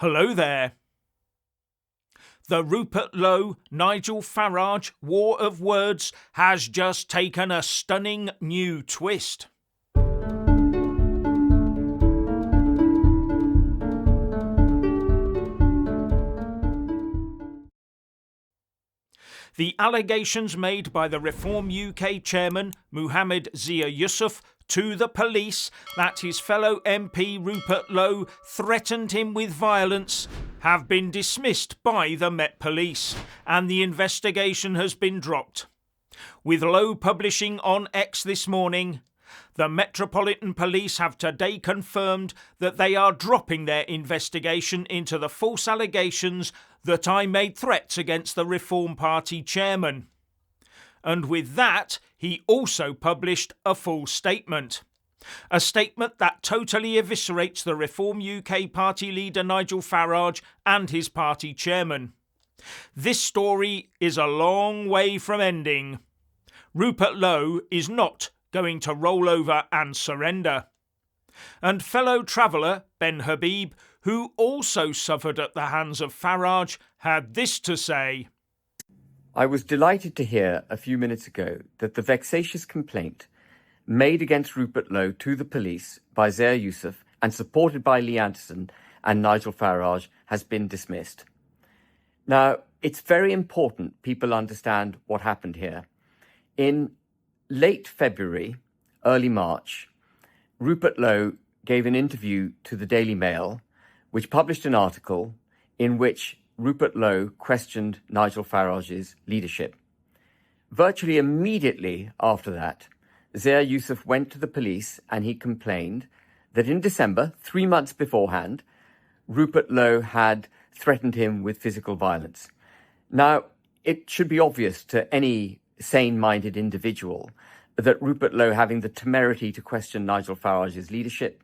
Hello there. The Rupert Lowe Nigel Farage war of words has just taken a stunning new twist. The allegations made by the Reform UK chairman Mohammed Zia Yusuf to the police that his fellow MP Rupert Lowe threatened him with violence have been dismissed by the Met Police, and the investigation has been dropped. With Lowe publishing on X this morning, the Metropolitan Police have today confirmed that they are dropping their investigation into the false allegations that I made threats against the Reform Party chairman. And with that, he also published a full statement. A statement that totally eviscerates the Reform UK party leader Nigel Farage and his party chairman. This story is a long way from ending. Rupert Lowe is not going to roll over and surrender. And fellow traveller Ben Habib, who also suffered at the hands of Farage, had this to say. I was delighted to hear a few minutes ago that the vexatious complaint made against Rupert Lowe to the police by Zia Yusuf and supported by Lee Anderson and Nigel Farage has been dismissed. Now, it's very important people understand what happened here. In late February, early March, Rupert Lowe gave an interview to the Daily Mail, which published an article in which Rupert Lowe questioned Nigel Farage's leadership. Virtually immediately after that, Zia Yusuf went to the police and he complained that in December, 3 months beforehand, Rupert Lowe had threatened him with physical violence. Now, it should be obvious to any sane-minded individual that Rupert Lowe having the temerity to question Nigel Farage's leadership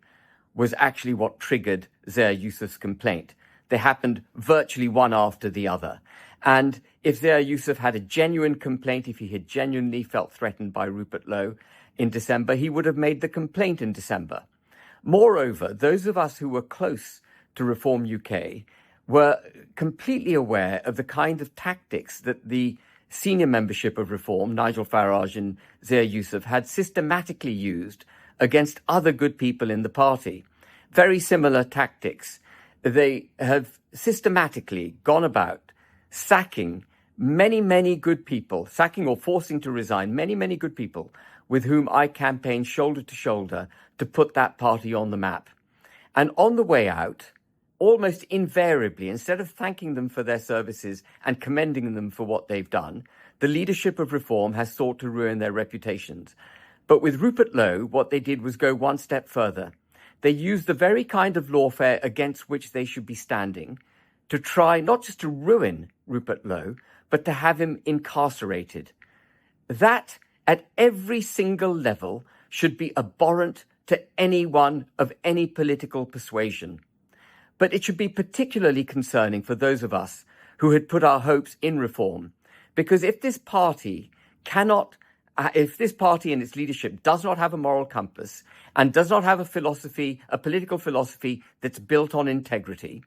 was actually what triggered Zia Yusuf's complaint. They happened virtually one after the other. And if Zia Yusuf had a genuine complaint, if he had genuinely felt threatened by Rupert Lowe in December, he would have made the complaint in December. Moreover, those of us who were close to Reform UK were completely aware of the kind of tactics that the senior membership of Reform, Nigel Farage and Zia Yusuf, had systematically used against other good people in the party. Very similar tactics. They have systematically gone about sacking many good people, sacking or forcing to resign many good people with whom I campaigned shoulder to shoulder to put that party on the map. And on the way out, almost invariably, instead of thanking them for their services and commending them for what they've done, the leadership of Reform has sought to ruin their reputations. But with Rupert Lowe, what they did was go one step further. They used the very kind of lawfare against which they should be standing to try not just to ruin Rupert Lowe, but to have him incarcerated. That, at every single level, should be abhorrent to anyone of any political persuasion. But it should be particularly concerning for those of us who had put our hopes in Reform, because if this party and its leadership does not have a moral compass and does not have a political philosophy that's built on integrity,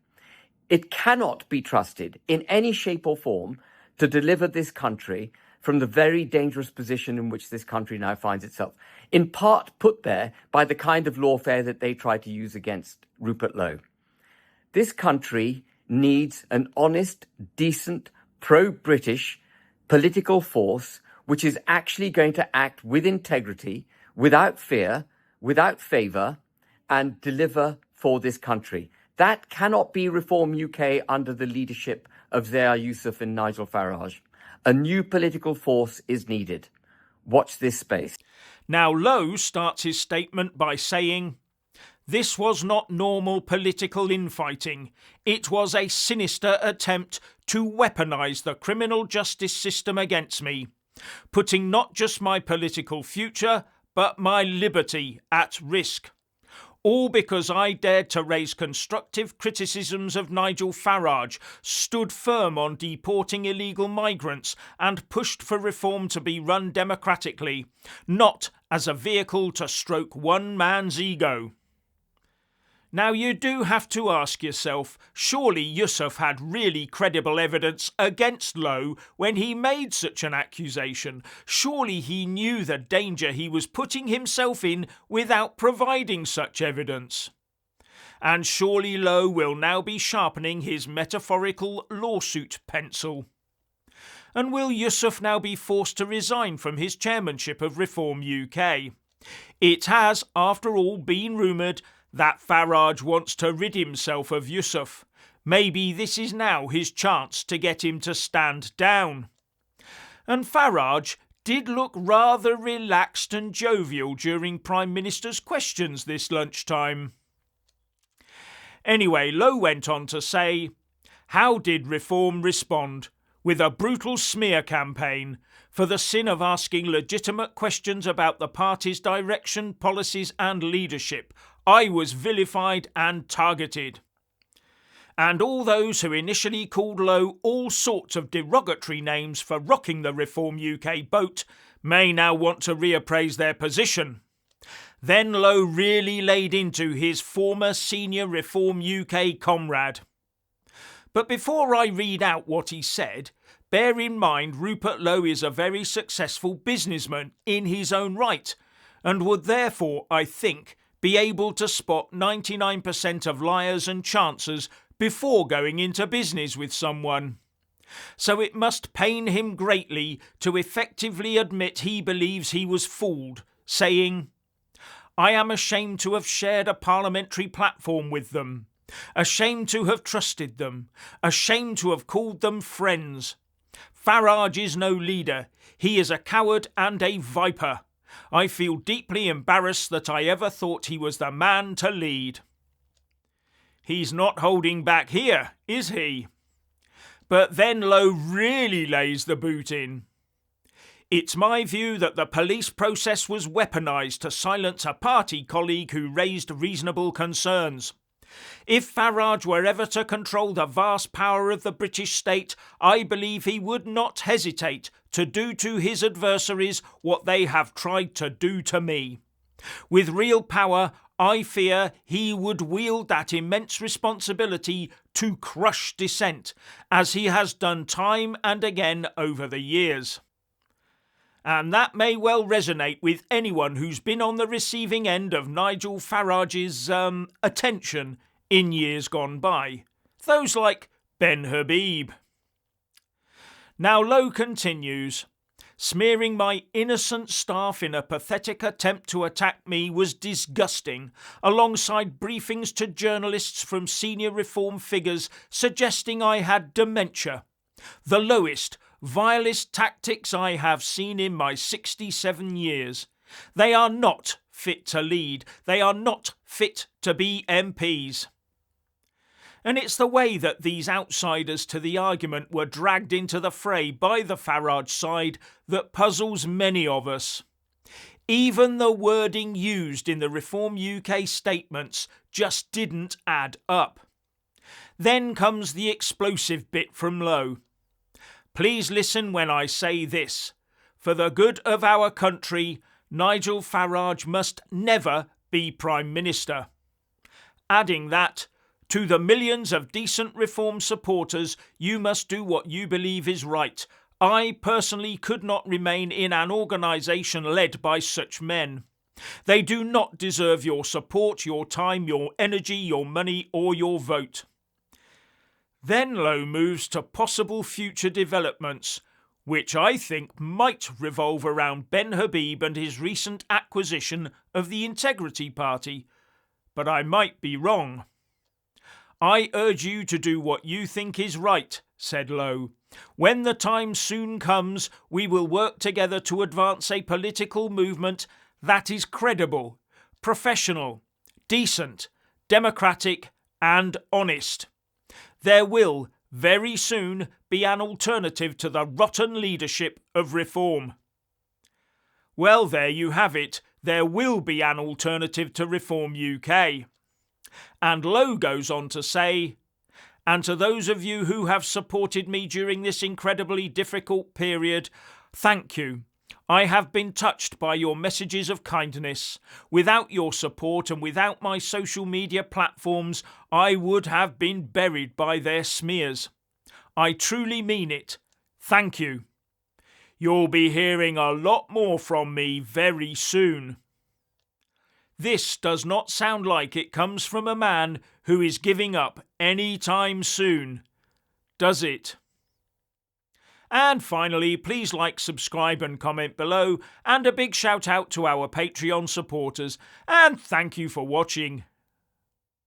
it cannot be trusted in any shape or form to deliver this country from the very dangerous position in which this country now finds itself, in part put there by the kind of lawfare that they tried to use against Rupert Lowe. This country needs an honest, decent, pro-British political force which is actually going to act with integrity, without fear, without favour, and deliver for this country. That cannot be Reform UK under the leadership of Zia Yusuf and Nigel Farage. A new political force is needed. Watch this space. Now, Lowe starts his statement by saying, "This was not normal political infighting. It was a sinister attempt to weaponise the criminal justice system against me, putting not just my political future, but my liberty at risk. All because I dared to raise constructive criticisms of Nigel Farage, stood firm on deporting illegal migrants, and pushed for reform to be run democratically, not as a vehicle to stroke one man's ego." Now you do have to ask yourself, surely Yusuf had really credible evidence against Lowe when he made such an accusation. Surely he knew the danger he was putting himself in without providing such evidence. And surely Lowe will now be sharpening his metaphorical lawsuit pencil. And will Yusuf now be forced to resign from his chairmanship of Reform UK? It has, after all, been rumoured that Farage wants to rid himself of Yusuf. Maybe this is now his chance to get him to stand down. And Farage did look rather relaxed and jovial during Prime Minister's questions this lunchtime. Anyway, Lowe went on to say, how did Reform respond? With a brutal smear campaign for the sin of asking legitimate questions about the party's direction, policies and leadership. I was vilified and targeted. And all those who initially called Lowe all sorts of derogatory names for rocking the Reform UK boat may now want to reappraise their position. Then Lowe really laid into his former senior Reform UK comrade. But before I read out what he said, bear in mind Rupert Lowe is a very successful businessman in his own right, and would therefore, I think, be able to spot 99% of liars and chancers before going into business with someone. So it must pain him greatly to effectively admit he believes he was fooled, saying, I am ashamed to have shared a parliamentary platform with them, ashamed to have trusted them, ashamed to have called them friends. Farage is no leader. He is a coward and a viper. I feel deeply embarrassed that I ever thought he was the man to lead. He's not holding back here, is he? But then Lowe really lays the boot in. It's my view that the police process was weaponised to silence a party colleague who raised reasonable concerns. If Farage were ever to control the vast power of the British state, I believe he would not hesitate to do to his adversaries what they have tried to do to me. With real power, I fear he would wield that immense responsibility to crush dissent, as he has done time and again over the years. And that may well resonate with anyone who's been on the receiving end of Nigel Farage's attention in years gone by. Those like Ben Habib. Now Lowe continues, smearing my innocent staff in a pathetic attempt to attack me was disgusting, alongside briefings to journalists from senior Reform figures suggesting I had dementia. The lowest, vilest tactics I have seen in my 67 years. They are not fit to lead. They are not fit to be MPs. And it's the way that these outsiders to the argument were dragged into the fray by the Farage side that puzzles many of us. Even the wording used in the Reform UK statements just didn't add up. Then comes the explosive bit from Lowe. Please listen when I say this. For the good of our country, Nigel Farage must never be Prime Minister. Adding that, to the millions of decent Reform supporters, you must do what you believe is right. I personally could not remain in an organisation led by such men. They do not deserve your support, your time, your energy, your money or your vote. Then Lowe moves to possible future developments, which I think might revolve around Ben Habib and his recent acquisition of the Integrity Party. But I might be wrong. I urge you to do what you think is right, said Lowe. When the time soon comes, we will work together to advance a political movement that is credible, professional, decent, democratic and honest. There will, very soon, be an alternative to the rotten leadership of Reform. Well, there you have it. There will be an alternative to Reform UK. And Lowe goes on to say, and to those of you who have supported me during this incredibly difficult period, thank you. I have been touched by your messages of kindness. Without your support and without my social media platforms, I would have been buried by their smears. I truly mean it. Thank you. You'll be hearing a lot more from me very soon. This does not sound like it comes from a man who is giving up any time soon, does it? And finally, please like, subscribe and comment below, and a big shout out to our Patreon supporters, and thank you for watching.